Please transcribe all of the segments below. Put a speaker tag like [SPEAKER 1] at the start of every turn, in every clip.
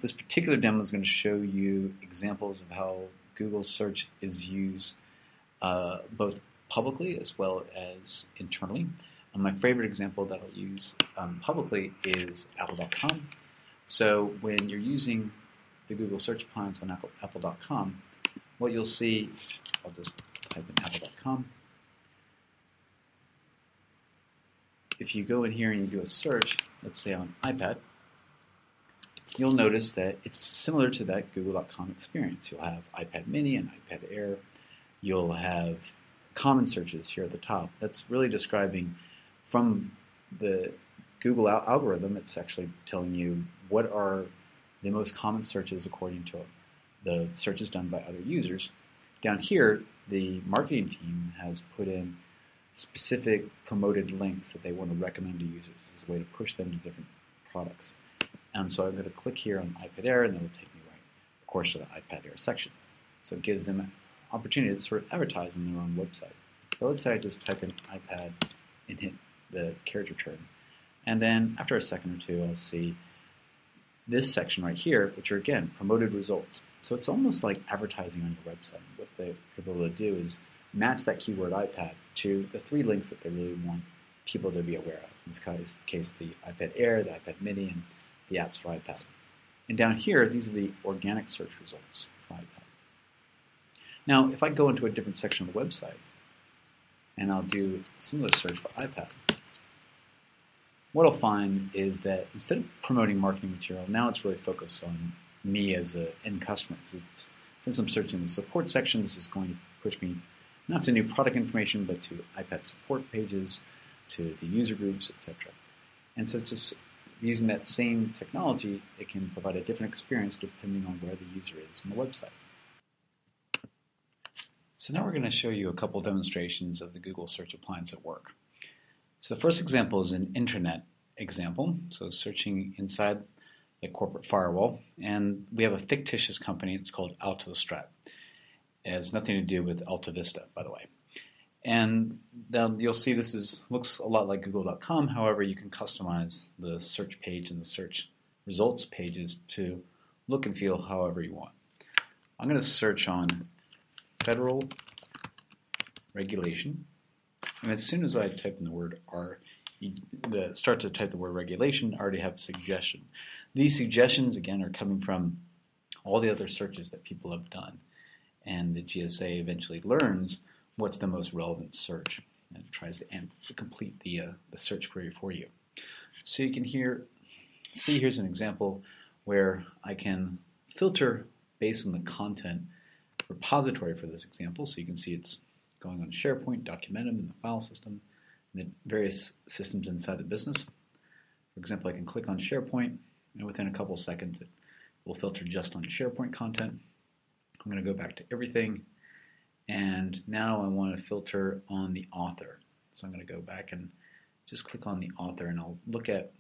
[SPEAKER 1] This particular demo is going to show you examples of how Google search is used both publicly as well as internally. My favorite example that I'll use publicly is Apple.com. So when you're using the Google Search Appliance on Apple.com, what you'll see, I'll just type in Apple.com. If you go in here and you do a search, let's say on iPad, you'll notice that it's similar to that Google.com experience. You'll have iPad mini and iPad Air. You'll have common searches here at the top. That's really describing from the Google algorithm. It's actually telling you what are the most common searches according to the searches done by other users. Down here, the marketing team has put in specific promoted links that they want to recommend to users as a way to push them to different products. So I'm going to click here on iPad Air, and that will take me right, of course, to the iPad Air section. So it gives them an opportunity to sort of advertise on their own website. So let's say I just type in iPad and hit the carriage return. And then after a second or two, I'll see this section right here, which are, again, promoted results. So it's almost like advertising on your website. What they're able to do is match that keyword iPad to the 3 links that they really want people to be aware of. In this case, the iPad Air, the iPad mini, and the apps for iPad. And down here, these are the organic search results for iPad. Now, if I go into a different section of the website, and I'll do a similar search for iPad, what I'll find is that instead of promoting marketing material, now it's really focused on me as an end customer. Since I'm searching the support section, this is going to push me not to new product information, but to iPad support pages, to the user groups, etc. And so it's just using that same technology, it can provide a different experience depending on where the user is on the website. So now we're going to show you a couple demonstrations of the Google Search Appliance at work. So the first example is an internet example, so searching inside the corporate firewall, and we have a fictitious company. It's called AltoStrat. It has nothing to do with Alta Vista, by the way. And then you'll see this looks a lot like Google.com. However, you can customize the search page and the search results pages to look and feel however you want. I'm going to search on federal regulation. And as soon as I type in the word R, start to type the word regulation, I already have a suggestion. These suggestions, again, are coming from all the other searches that people have done. And the GSA eventually learns what's the most relevant search, and it tries to complete the search query for you. So you can see here's an example where I can filter based on the content repository for this example. So you can see it's going on SharePoint, Documentum, in the file system, and the various systems inside the business. For example, I can click on SharePoint, and within a couple of seconds it will filter just on SharePoint content. I'm going to go back to everything. And now I want to filter on the author. So I'm going to go back and just click on the author, and I'll look at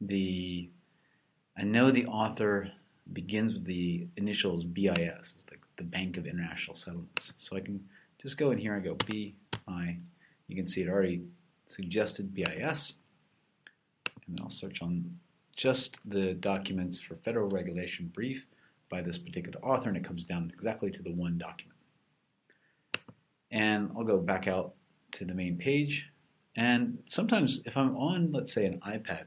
[SPEAKER 1] I know the author begins with the initials BIS, it's like the Bank of International Settlements. So I can just go in here and go BI. You can see it already suggested BIS. And then I'll search on just the documents for Federal Regulation Brief by this particular author, and it comes down exactly to the one document. And I'll go back out to the main page. And sometimes if I'm on, let's say, an iPad,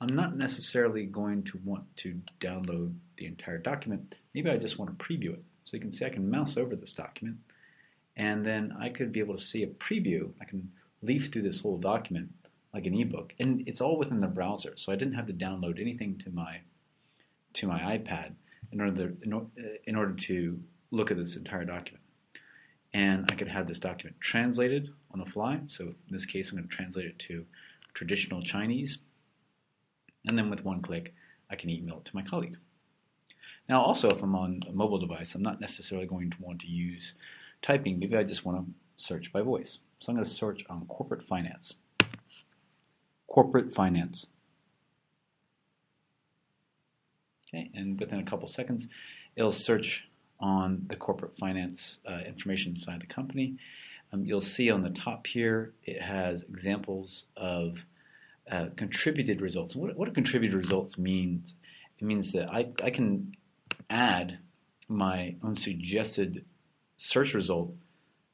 [SPEAKER 1] I'm not necessarily going to want to download the entire document. Maybe I just want to preview it. So you can see I can mouse over this document, and then I could be able to see a preview. I can leaf through this whole document like an ebook. And it's all within the browser, so I didn't have to download anything to my iPad in order to look at this entire document. And I could have this document translated on the fly. So in this case, I'm going to translate it to traditional Chinese. And then with one click, I can email it to my colleague. Now also, if I'm on a mobile device, I'm not necessarily going to want to use typing. Maybe I just want to search by voice. So I'm going to search on corporate finance. Corporate finance. Okay, and within a couple seconds, it'll search on the corporate finance information inside the company. You'll see on the top here, it has examples of contributed results. What a contributed results means It means that I can add my own suggested search result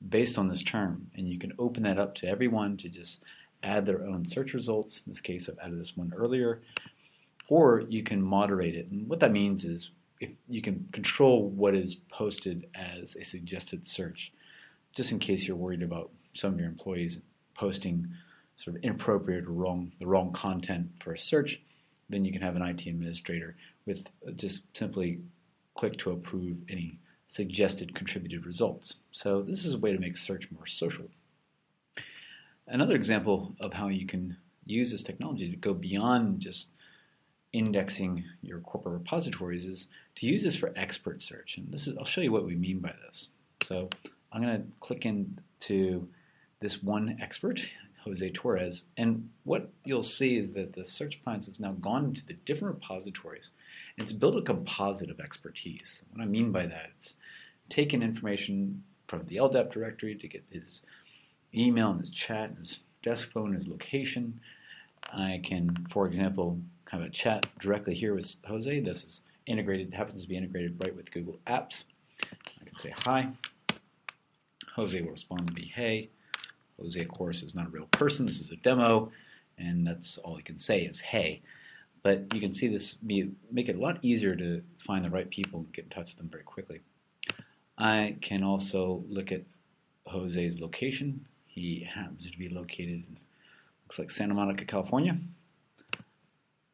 [SPEAKER 1] based on this term, and you can open that up to everyone to just add their own search results. In this case, I've added this one earlier, or you can moderate it. And what that means is if you can control what is posted as a suggested search, just in case you're worried about some of your employees posting sort of inappropriate or the wrong content for a search, then you can have an IT administrator with just simply click to approve any suggested contributed results. So this is a way to make search more social. Another example of how you can use this technology to go beyond just indexing your corporate repositories is to use this for expert search. And I'll show you what we mean by this. So I'm going to click into this one expert, Jose Torres, and what you'll see is that the Search Appliance has now gone into the different repositories and it's built a composite of expertise. What I mean by that is taken information from the LDAP directory to get his email and his chat and his desk phone, his location. I can, for example, have a chat directly here with Jose. This is integrated, happens to be integrated right with Google Apps. I can say hi. Jose will respond to me, hey. Jose, of course, is not a real person. This is a demo, and that's all he can say is hey. But you can see this make it a lot easier to find the right people and get in touch with them very quickly. I can also look at Jose's location. He happens to be located in, looks like Santa Monica, California.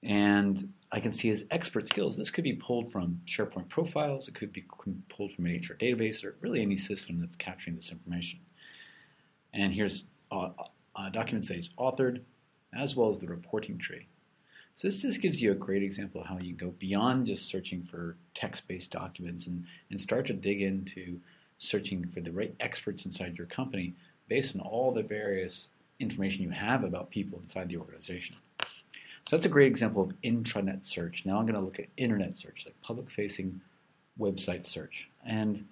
[SPEAKER 1] And I can see his expert skills. This could be pulled from SharePoint profiles. It could be pulled from an HR database or really any system that's capturing this information. And here's documents that he's authored, as well as the reporting tree. So this just gives you a great example of how you go beyond just searching for text-based documents and start to dig into searching for the right experts inside your company based on all the various information you have about people inside the organization. So that's a great example of intranet search. Now I'm going to look at internet search, like public-facing website search. And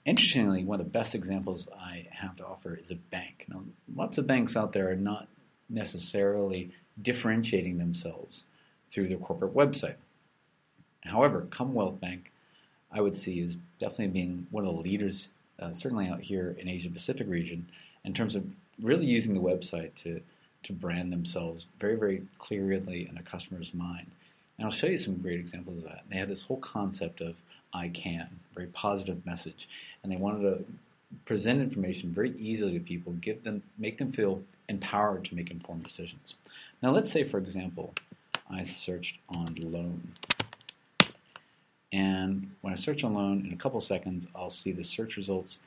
[SPEAKER 1] interestingly, one of the best examples I have to offer is a bank. Now, lots of banks out there are not necessarily differentiating themselves through their corporate website. However, Commonwealth Bank, I would see, is definitely being one of the leaders, certainly out here in Asia Pacific region, in terms of really using the website to brand themselves very, very clearly in their customer's mind. And I'll show you some great examples of that. They have this whole concept of I can, very positive message, and they wanted to present information very easily to people, make them feel empowered to make informed decisions. Now let's say, for example, I searched on loan. And when I search on loan, in a couple seconds, I'll see the search results.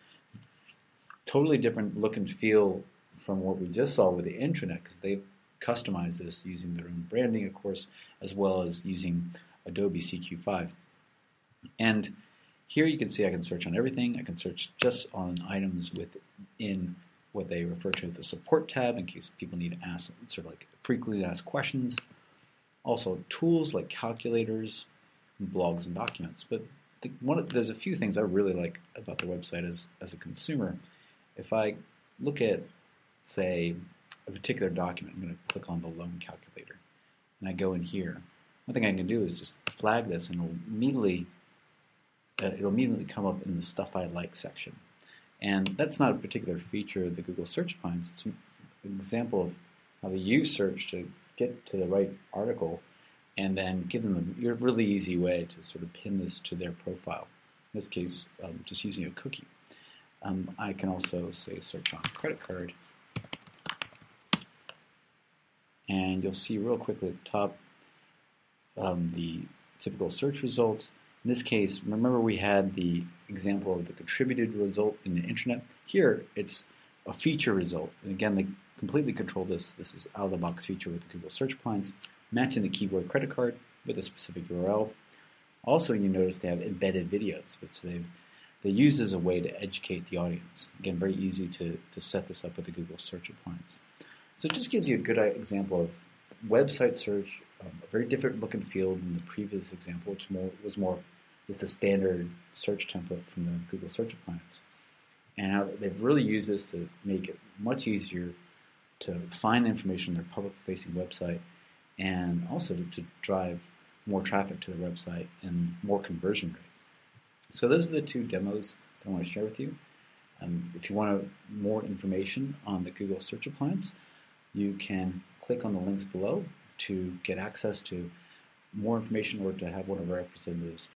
[SPEAKER 1] Totally different look and feel from what we just saw with the intranet, because they've customized this using their own branding, of course, as well as using Adobe CQ5. And here you can see I can search on everything. I can search just on items within what they refer to as the support tab in case people need to ask sort of like frequently asked questions. Also tools like calculators, and blogs, and documents. But there's a few things I really like about the website as a consumer. If I look at, say, a particular document, I'm going to click on the loan calculator, and I go in here. One thing I can do is just flag this, and it'll immediately come up in the Stuff I Like section. And that's not a particular feature of the Google Search Appliance. It's an example of how they use search to get to the right article and then give them a really easy way to sort of pin this to their profile. In this case, just using a cookie. I can also say search on credit card. And you'll see real quickly at the top the typical search results. In this case, remember we had the example of the contributed result in the intranet. Here, it's a feature result. And again, they completely control this. This is out-of-the-box feature with the Google Search Appliance, matching the keyword credit card with a specific URL. Also, you notice they have embedded videos, which they use as a way to educate the audience. Again, very easy to set this up with the Google Search Appliance. So it just gives you a good example of website search, a very different look and feel than the previous example, which was more just a standard search template from the Google Search Appliance. And how they've really used this to make it much easier to find information on their public-facing website and also to drive more traffic to the website and more conversion rate. So those are the two demos that I want to share with you. If you want more information on the Google Search Appliance, you can click on the links below to get access to more information or to have one of our representatives